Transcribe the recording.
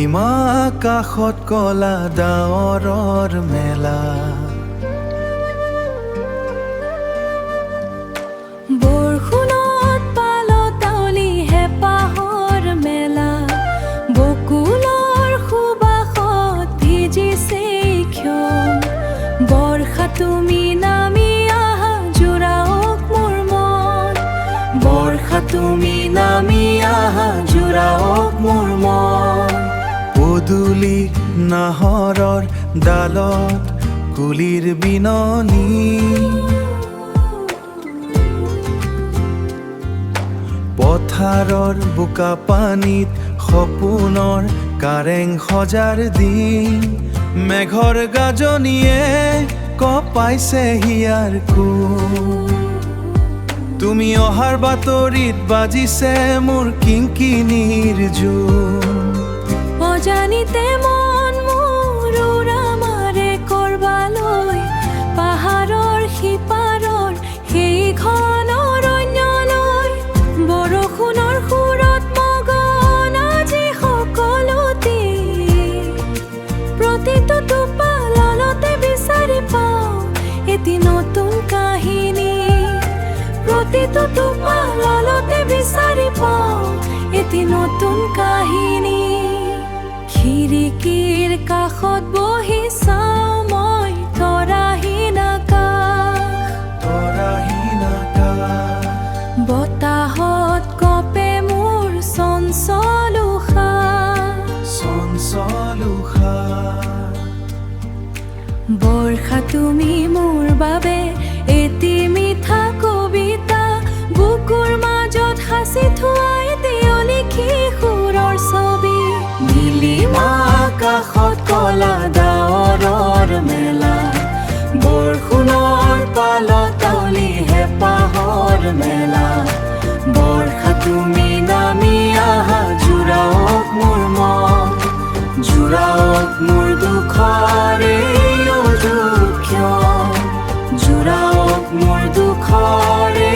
নীলিমা আকাশত কলা ডাৱৰৰ মেলা বৰষুণত পালতাৱলী হেঁপাহৰ মেলা বকুলৰ সুবাসত ভিজিছে ক্ষণ বৰ্ষা তুমি নামি আহা জোৰাওক মোৰ মন বৰ্ষা তুমি নামি আহা জোৰাওক মোৰ মন পদূলি নাহৰৰ ডালত কুলিৰ বিননি পথাৰৰ বোকা পানীত সপোনৰ কাৰেং সজাৰ দিন মেঘৰ গাজনিয়ে কপাইছে হিয়াৰ কোব তুমি অহাৰ বাতৰিত বাজিছে মোৰ কিংকিনীৰ জোন অজানিতে মন মোৰ উৰা মাৰে কৰবালৈ পাহাৰৰ সিপাৰৰ সেই ঘন অৰণ্যলৈ বৰষুণৰ সুৰত মগন আজি সকলোতে প্ৰতিটো টোপালতে বিচাৰি পাওঁ এটি নতুন কাহিনী প্ৰতিটো টোপালতে বিচাৰি পাওঁ এটি নতুন কাহিনী খিৰিকীৰ কাষত বহি চাওঁ মই তৰাহীন আকাশ বতাহত কপে মোৰ চঞ্চল উশাহ বৰ্ষা তুমি মোৰ বাবে এটি মিঠা কবিতা বুকুৰ মাজত সাঁচি থোৱা এটি অলিখি সুৰৰ ছবি নীলিমা আকাশত কলা ডাৱৰৰ মেলা বৰষুণৰ পালতাৱলী হেঁপাহৰ মেলা বৰ্ষা তুমি নামি আহা জোৰাওক মোৰ মন জোৰাওক মোৰ দুখৰে অযুক্ষণ জোৰাওক মোৰ দুখৰে